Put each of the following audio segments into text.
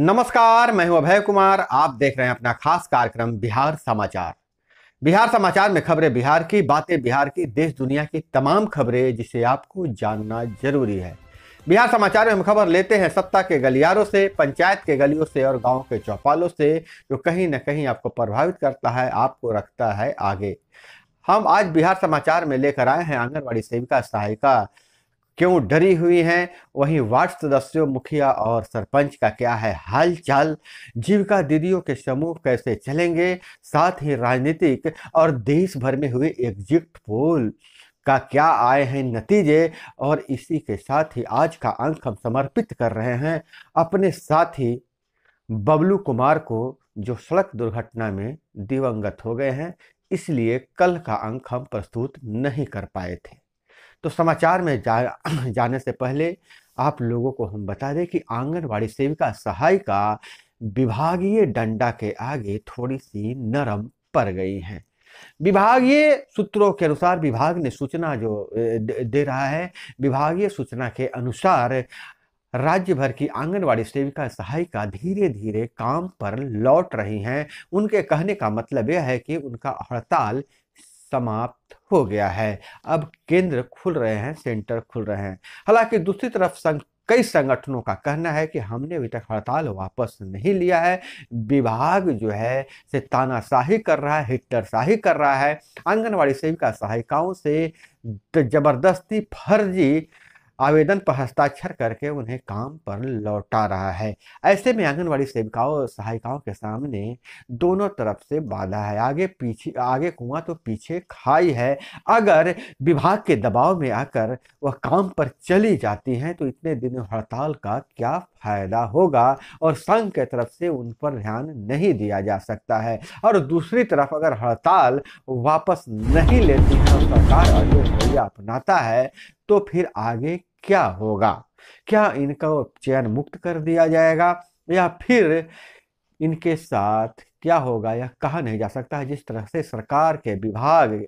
नमस्कार, मैं हूं अभय कुमार। आप देख रहे हैं अपना खास कार्यक्रम बिहार समाचार। बिहार समाचार में खबरें बिहार की, बातें बिहार की, देश दुनिया की तमाम खबरें जिसे आपको जानना जरूरी है। बिहार समाचार में हम खबर लेते हैं सत्ता के गलियारों से, पंचायत के गलियों से और गांव के चौपालों से, जो कहीं न कहीं आपको प्रभावित करता है, आपको रखता है आगे। हम आज बिहार समाचार में लेकर आए हैं आंगनबाड़ी सेविका सहायिका क्यों डरी हुई हैं, वहीं वार्ड सदस्यों, मुखिया और सरपंच का क्या है हालचाल, जीविका दीदियों के समूह कैसे चलेंगे, साथ ही राजनीतिक और देश भर में हुए एग्जिट पोल का क्या आए हैं नतीजे। और इसी के साथ ही आज का अंक हम समर्पित कर रहे हैं अपने साथी बबलू कुमार को, जो सड़क दुर्घटना में दिवंगत हो गए हैं, इसलिए कल का अंक हम प्रस्तुत नहीं कर पाए थे। तो समाचार में जाने से पहले आप लोगों को हम बता दें कि आंगनवाड़ी सेविका सहायिका विभागीय डंडा के आगे थोड़ी सी नरम पड़ गई हैं। विभागीय सूत्रों के अनुसार, विभाग ने सूचना जो दे रहा है, विभागीय सूचना के अनुसार राज्य भर की आंगनवाड़ी सेविका सहायिका धीरे धीरे काम पर लौट रही हैं। उनके कहने का मतलब यह है कि उनका हड़ताल समाप्त हो गया है। अब केंद्र खुल रहे हैं, सेंटर खुल रहे हैं। हालांकि दूसरी तरफ कई संगठनों का कहना है कि हमने अभी तक हड़ताल वापस नहीं लिया है। विभाग जो है से तानाशाही कर रहा है, हिट्लरशाही कर रहा है। आंगनवाड़ी सेविका सहायिकाओं से जबरदस्ती फर्जी आवेदन पर हस्ताक्षर करके उन्हें काम पर लौटा रहा है। ऐसे में आंगनवाड़ी सेविकाओं सहायिकाओं के सामने दोनों तरफ से बाधा है, आगे पीछे, आगे कुआं तो पीछे खाई है। अगर विभाग के दबाव में आकर वह काम पर चली जाती हैं तो इतने दिनों हड़ताल का क्या फायदा होगा, और संघ के तरफ से उन पर ध्यान नहीं दिया जा सकता है। और दूसरी तरफ अगर हड़ताल वापस नहीं लेती है और सरकार अजय रवैया अपनाता है तो फिर आगे क्या होगा? क्या इनका चयन मुक्त कर दिया जाएगा, या फिर इनके साथ क्या होगा यह कहा नहीं जा सकता है। जिस तरह से सरकार के विभाग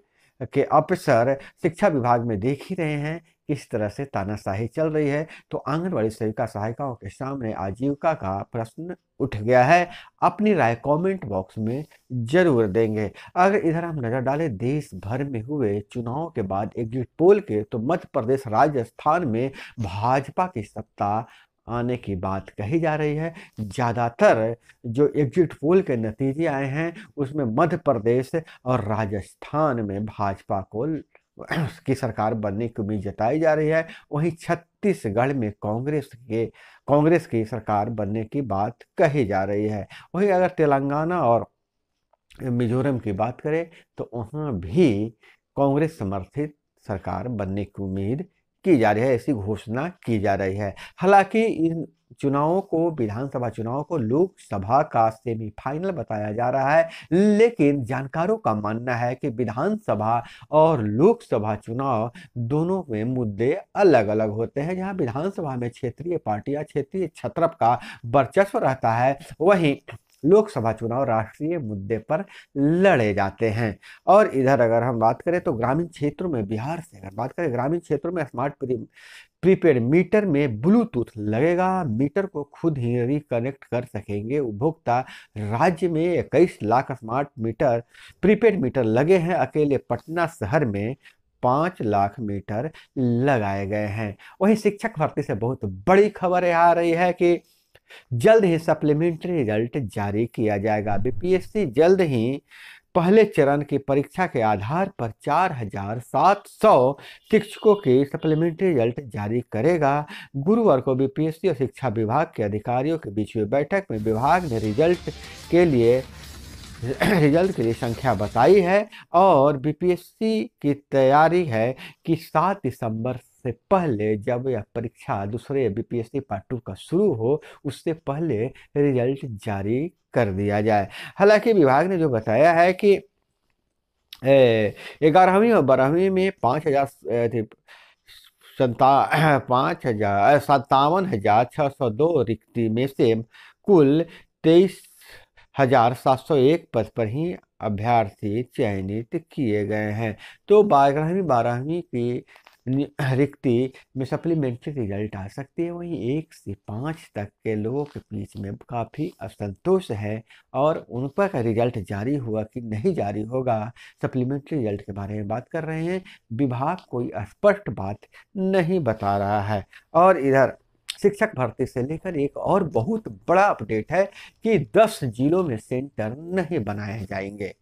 के अफसर शिक्षा विभाग में देख ही रहे हैं किस तरह से तानाशाही चल रही है, तो आंगनवाड़ी सेविका सहायिकाओं के सामने आजीविका का प्रश्न उठ गया है। अपनी राय कमेंट बॉक्स में जरूर देंगे। अगर इधर हम नजर डालें देश भर में हुए चुनाव के बाद एग्जिट पोल के, तो मध्य प्रदेश, राजस्थान में भाजपा की सत्ता आने की बात कही जा रही है। ज्यादातर जो एग्जिट पोल के नतीजे आए हैं उसमें मध्य प्रदेश और राजस्थान में भाजपा को की सरकार बनने की उम्मीद जताई जा रही है। वहीं छत्तीसगढ़ में कांग्रेस की सरकार बनने की बात कही जा रही है। वहीं अगर तेलंगाना और मिजोरम की बात करें तो वहाँ भी कांग्रेस समर्थित सरकार बनने की उम्मीद की जा रही है, ऐसी घोषणा की जा रही है। हालांकि इन चुनावों को, विधानसभा चुनाव को लोकसभा का सेमीफाइनल बताया जा रहा है, लेकिन जानकारों का मानना है कि विधानसभा और लोकसभा चुनाव दोनों में मुद्दे अलग अलग होते हैं। जहां विधानसभा में क्षेत्रीय पार्टियां, क्षेत्रीय छत्रप का वर्चस्व रहता है, वहीं लोकसभा चुनाव राष्ट्रीय मुद्दे पर लड़े जाते हैं। और इधर अगर हम बात करें तो ग्रामीण क्षेत्रों में, बिहार से अगर बात करें, ग्रामीण क्षेत्रों में स्मार्ट प्रीपेड मीटर में ब्लूटूथ लगेगा। मीटर को खुद ही रिकनेक्ट कर सकेंगे उपभोक्ता। राज्य में 21 lakh smart meter, prepaid meter लगे हैं। अकेले पटना शहर में 5 लाख मीटर लगाए गए हैं। वहीं शिक्षक भर्ती से बहुत बड़ी खबर आ रही है कि जल्द ही सप्लीमेंट्री रिजल्ट जारी किया जाएगा। बीपीएससी जल्द ही पहले चरण की परीक्षा के आधार पर 4,700 शिक्षकों की सप्लीमेंट्री रिजल्ट जारी करेगा। गुरुवार को बीपीएससी और शिक्षा विभाग के अधिकारियों के बीच हुई बैठक में विभाग ने रिजल्ट के लिए संख्या बताई है, और बीपीएससी की तैयारी है कि 7 दिसंबर से पहले, जब यह परीक्षा दूसरे बीपीएससी पार्ट 2 का शुरू हो, उससे पहले रिजल्ट जारी कर दिया जाए। हालांकि विभाग ने जो बताया है कि 11वीं और 12वीं में 57,602 रिक्ति में से कुल 23,701 पद पर ही अभ्यर्थी चयनित किए गए हैं। तो 11वीं 12वीं की रिक्ति में सप्लीमेंट्री रिजल्ट आ सकती है। वहीं 1 से 5 तक के लोगों के बीच में काफ़ी असंतोष है और उन पर का रिजल्ट जारी हुआ कि नहीं जारी होगा, सप्लीमेंट्री रिजल्ट के बारे में बात कर रहे हैं। विभाग कोई स्पष्ट बात नहीं बता रहा है। और इधर शिक्षक भर्ती से लेकर एक और बहुत बड़ा अपडेट है कि 10 जिलों में सेंटर नहीं बनाए जाएंगे।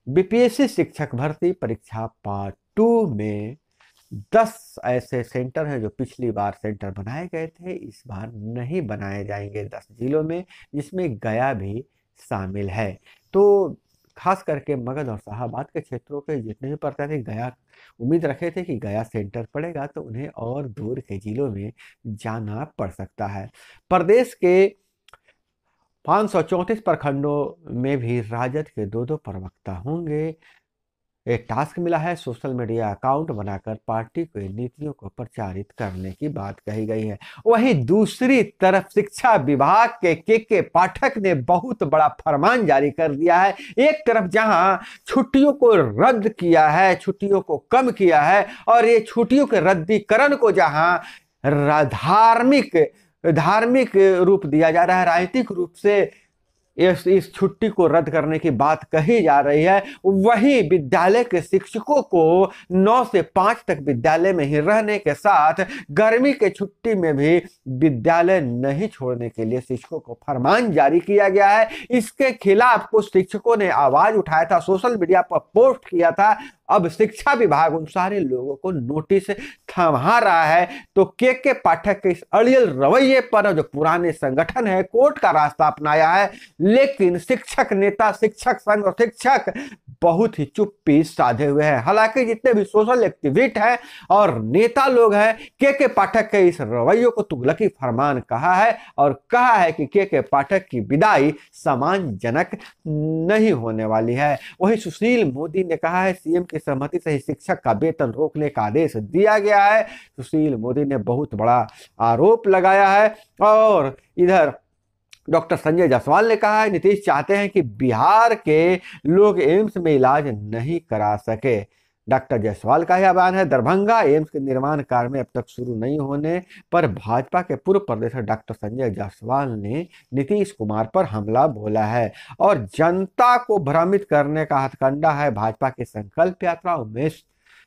बीपीएससी शिक्षक भर्ती परीक्षा पार्ट 2 में 10 ऐसे सेंटर हैं जो पिछली बार सेंटर बनाए गए थे, इस बार नहीं बनाए जाएंगे 10 जिलों में, जिसमें गया भी शामिल है। तो खास करके मगध और शाहाबाद के क्षेत्रों के जितने भी प्रत्याशी गया उम्मीद रखे थे कि गया सेंटर पड़ेगा, तो उन्हें और दूर के जिलों में जाना पड़ सकता है। प्रदेश के 534 प्रखंडों में भी राजद के 2-2 प्रवक्ता होंगे। एक टास्क मिला है, सोशल मीडिया अकाउंट बनाकर पार्टी की नीतियों को प्रचारित करने की बात कही गई है। वहीं दूसरी तरफ शिक्षा विभाग के पाठक ने बहुत बड़ा फरमान जारी कर दिया है। एक तरफ जहां छुट्टियों को रद्द किया है, छुट्टियों को कम किया है, और ये छुट्टियों के रद्दीकरण को जहां धार्मिक रूप दिया जा रहा है, राजनीतिक रूप से इस छुट्टी को रद्द करने की बात कही जा रही है, वहीं विद्यालय के शिक्षकों को 9 से 5 तक विद्यालय में ही रहने के साथ गर्मी के छुट्टी में भी विद्यालय नहीं छोड़ने के लिए शिक्षकों को फरमान जारी किया गया है। इसके खिलाफ कुछ शिक्षकों ने आवाज उठाया था, सोशल मीडिया पर पोस्ट किया था। अब शिक्षा विभाग उन सारे लोगों को नोटिस थमा रहा है। तो के पाठक के इस अड़ियल रवैये पर जो पुराने संगठन है, कोर्ट का रास्ता अपनाया है, लेकिन शिक्षक नेता, शिक्षक संघ और शिक्षक बहुत ही चुप्पी साधे हुए हैं। हालांकि जितने भी सोशल एक्टिविस्ट हैं और नेता लोग हैं, के पाठक के इस रवैये को तुगलकी फरमान कहा है और कहा है कि के पाठक की विदाई सम्मानजनक नहीं होने वाली है। वहीं सुशील मोदी ने कहा है सीएम की सहमति से ही शिक्षक का वेतन रोकने का आदेश दिया गया है। सुशील मोदी ने बहुत बड़ा आरोप लगाया है। और इधर डॉक्टर संजय जायसवाल ने कहा है नीतीश चाहते हैं कि बिहार के लोग एम्स में इलाज नहीं करा सके। डॉक्टर जायसवाल का यह बयान है। दरभंगा एम्स के निर्माण कार्य में अब तक शुरू नहीं होने पर भाजपा के पूर्व प्रदेश डॉक्टर संजय जायसवाल ने नीतीश कुमार पर हमला बोला है और जनता को भ्रमित करने का हथकंडा है भाजपा की संकल्प यात्रा। उमेश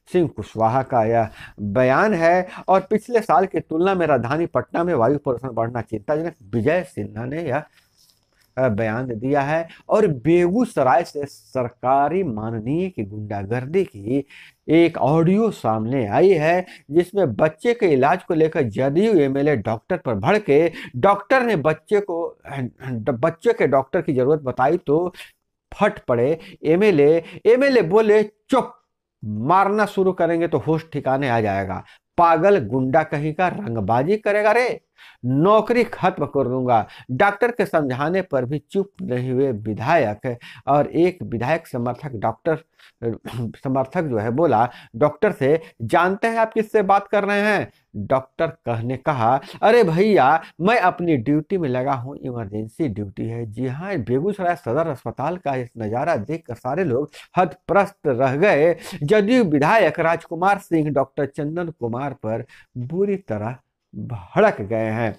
सिंह कुशवाहा का यह बयान है। और पिछले साल की तुलना में राजधानी पटना में वायु प्रदूषण बढ़ना चिंताजनक, विजय सिन्हा ने यह बयान दिया है। और बेगूसराय से सरकारी माननीय की गुंडागर्दी की एक ऑडियो सामने आई है, जिसमें बच्चे के इलाज को लेकर जदयू एमएलए डॉक्टर पर भड़के। डॉक्टर ने बच्चे के डॉक्टर की जरूरत बताई तो फट पड़े एमएलए बोले चुप, मारना शुरू करेंगे तो होश ठिकाने आ जाएगा। पागल गुंडा कहीं का, रंगबाजी करेगा रे, नौकरी खत्म कर दूंगा। डॉक्टर के समझाने पर भी चुप नहीं हुए विधायक। और एक विधायक समर्थक जो है बोला डॉक्टर से, जानते हैं आप किससे बात कर रहे हैं? डॉक्टर ने कहा, अरे भैया मैं अपनी ड्यूटी में लगा हूं, इमरजेंसी ड्यूटी है। जी हाँ, बेगूसराय सदर अस्पताल का इस नज़ारा देखकर सारे लोग हतप्रस्त रह गए। जदयू विधायक राजकुमार सिंह डॉक्टर चंदन कुमार पर बुरी तरह भड़क गए हैं।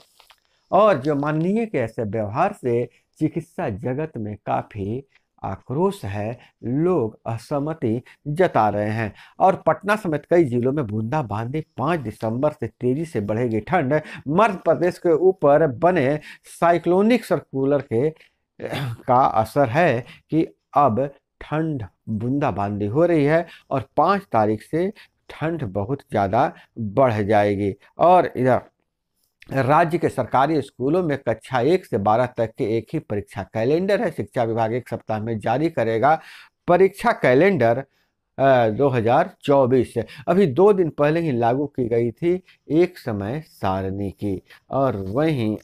और जो माननीय के ऐसे व्यवहार से चिकित्सा जगत में काफी आक्रोश है, लोग असहमति जता रहे हैं। और पटना समेत कई जिलों में बूंदाबांदी, 5 दिसंबर से तेजी से बढ़ेगी ठंड। मध्य प्रदेश के ऊपर बने साइक्लोनिक सर्कुलर का असर है कि अब ठंड बूंदाबांदी हो रही है और 5 तारीख से ठंड बहुत ज़्यादा बढ़ जाएगी। और इधर राज्य के सरकारी स्कूलों में कक्षा 1 से 12 तक के एक ही परीक्षा कैलेंडर है। शिक्षा विभाग 1 सप्ताह में जारी करेगा परीक्षा कैलेंडर 2024 से। अभी 2 दिन पहले ही लागू की गई थी एक समय सारणी की। और वहीं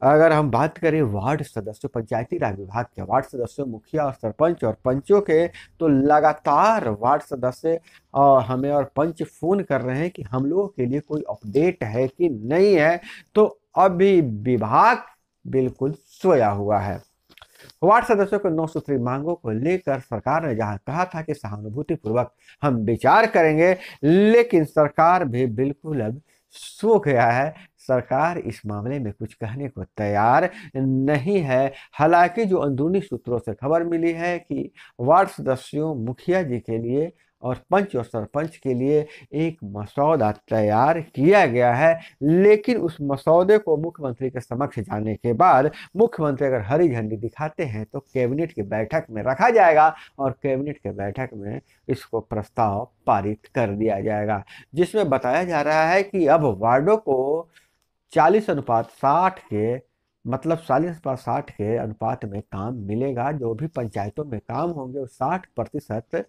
अगर हम बात करें वार्ड सदस्यों, पंचायती राज विभाग के वार्ड सदस्यों, मुखिया और सरपंच और पंचों के, तो लगातार वार्ड सदस्य हमें और पंच फोन कर रहे हैं कि हम लोगों के लिए कोई अपडेट है कि नहीं है। तो अभी विभाग बिल्कुल सोया हुआ है। वार्ड सदस्यों के 9 सूत्री मांगों को लेकर सरकार ने जहां कहा था कि सहानुभूतिपूर्वक हम विचार करेंगे, लेकिन सरकार भी बिल्कुल अब सो गया है। सरकार इस मामले में कुछ कहने को तैयार नहीं है। हालांकि जो अंदरूनी सूत्रों से खबर मिली है कि वार्ड सदस्यों, मुखिया जी के लिए और पंच और सरपंच के लिए एक मसौदा तैयार किया गया है, लेकिन उस मसौदे को मुख्यमंत्री के समक्ष जाने के बाद मुख्यमंत्री अगर हरी झंडी दिखाते हैं तो कैबिनेट की बैठक में रखा जाएगा और कैबिनेट की बैठक में इसको प्रस्ताव पारित कर दिया जाएगा, जिसमें बताया जा रहा है कि अब वार्डों को 40:60 के मतलब 40:60 के अनुपात में काम मिलेगा। जो भी पंचायतों में काम होंगे वो 60%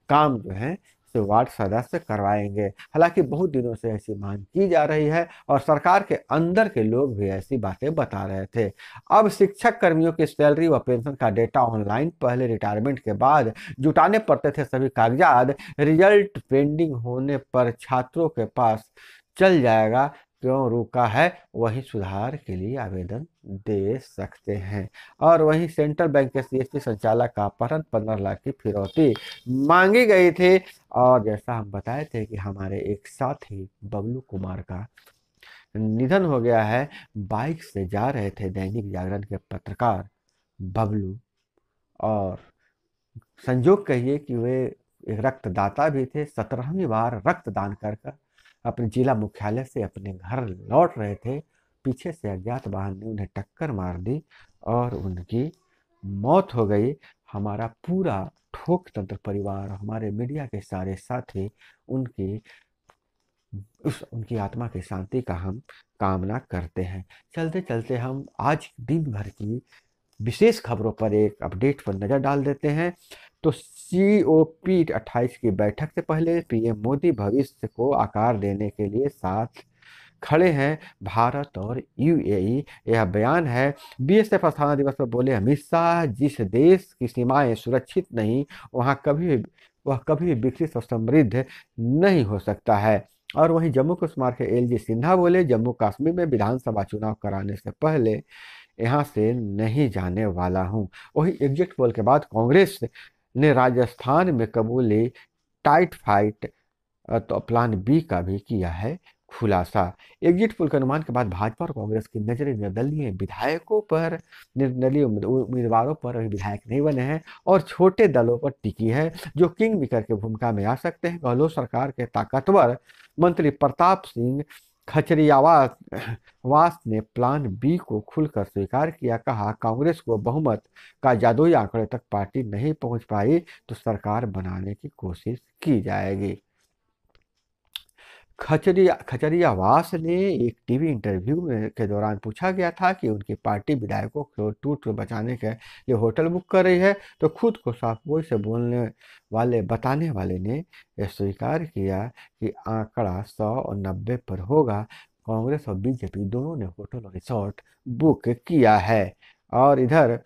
काम जो है सो वार्ड सदस्य करवाएंगे। हालांकि बहुत दिनों से ऐसी मांग की जा रही है और सरकार के अंदर के लोग भी ऐसी बातें बता रहे थे। अब शिक्षक कर्मियों की सैलरी व पेंशन का डेटा ऑनलाइन पहले रिटायरमेंट के बाद जुटाने पड़ते थे सभी कागजात, रिजल्ट पेंडिंग होने पर छात्रों के पास चल जाएगा। क्यों रुका है? वही सुधार के लिए आवेदन दे सकते हैं। और वहीं सेंट्रल बैंक के सीएससी संचालक का अपहरण, 15 लाख की फिरौती मांगी गई थी। और जैसा हम बताए थे कि हमारे एक साथी बबलू कुमार का निधन हो गया है। बाइक से जा रहे थे दैनिक जागरण के पत्रकार बबलू, और संजोग कहिए कि वे एक रक्तदाता भी थे। 17वीं बार रक्तदान कर अपने जिला मुख्यालय से अपने घर लौट रहे थे। पीछे से अज्ञात वाहन ने उन्हें टक्कर मार दी और उनकी मौत हो गई। हमारा पूरा ठोक तंत्र परिवार, हमारे मीडिया के सारे साथी उनकी आत्मा की शांति का हम कामना करते हैं। चलते चलते हम आज दिन भर की विशेष खबरों पर एक अपडेट पर नजर डाल देते हैं। तो COP28 की बैठक से पहले पीएम मोदी भविष्य को आकार देने के लिए साथ खड़े हैं भारत और UAE। यह बयान है। BSF स्थापना दिवस पर बोले अमित शाह, जिस देश की सीमाएं सुरक्षित नहीं वह कभी भी विकसित और समृद्ध नहीं हो सकता है। और वहीं जम्मू कश्मीर के LG सिन्हा बोले, जम्मू कश्मीर में विधानसभा चुनाव कराने से पहले यहाँ से नहीं जाने वाला हूँ। वही एग्जिट पोल के बाद कांग्रेस ने राजस्थान में कबूली टाइट फाइट, तो प्लान बी का भी किया है खुलासा। एग्जिट पोल के अनुमान के बाद भाजपा और कांग्रेस की नजरें निर्दलीय विधायकों पर, निर्दलीय उम्मीदवारों पर अभी विधायक नहीं बने हैं और छोटे दलों पर टिकी है जो किंग मेकर की भूमिका में आ सकते हैं। गहलोत सरकार के ताकतवर मंत्री प्रताप सिंह खचरियावास ने प्लान बी को खुलकर स्वीकार किया। कहा, कांग्रेस को बहुमत का जादुई आंकड़े तक पार्टी नहीं पहुंच पाई तो सरकार बनाने की कोशिश की जाएगी। खचरियावास ने एक टीवी इंटरव्यू के दौरान पूछा गया था कि उनकी पार्टी विधायकों को टूट बचाने के लिए होटल बुक कर रही है, तो खुद को साफगोई से बताने वाले ने यह स्वीकार किया कि आंकड़ा 100 और 90 पर होगा। कांग्रेस और बीजेपी दोनों ने होटल और रिसोर्ट बुक किया है। और इधर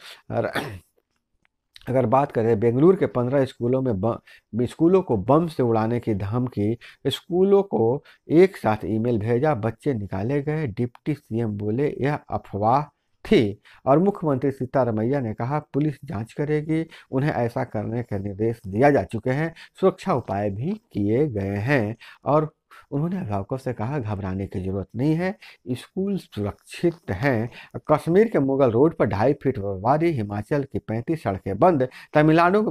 अगर बात करें, बेंगलुरु के 15 स्कूलों को बम से उड़ाने की धमकी, स्कूलों को एक साथ ईमेल भेजा, बच्चे निकाले गए। डिप्टी सीएम बोले यह अफवाह थी। और मुख्यमंत्री सिद्धारमैया ने कहा पुलिस जांच करेगी, उन्हें ऐसा करने के निर्देश दिया जा चुके हैं, सुरक्षा उपाय भी किए गए हैं। और उन्होंने अभिभावकों से कहा घबराने की जरूरत नहीं है, स्कूल सुरक्षित हैं। कश्मीर के मुगल रोड पर 2.5 फीट बर्फबारी, हिमाचल की 35 सड़कें बंद, तमिलनाडु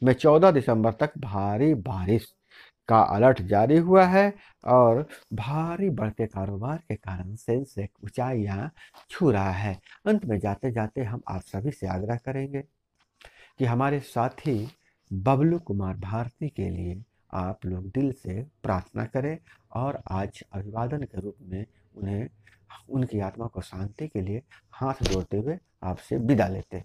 में 14 दिसंबर तक भारी बारिश का अलर्ट जारी हुआ है। और भारी बढ़ते कारोबार के कारण सेंसेक्स ऊंचाइयां छू रहा है। अंत में जाते जाते हम आप सभी से आग्रह करेंगे कि हमारे साथी बबलू कुमार भारती के लिए आप लोग दिल से प्रार्थना करें और आज अभिवादन के रूप में उन्हें, उनकी आत्मा को शांति के लिए हाथ जोड़ते हुए आपसे विदा लेते हैं।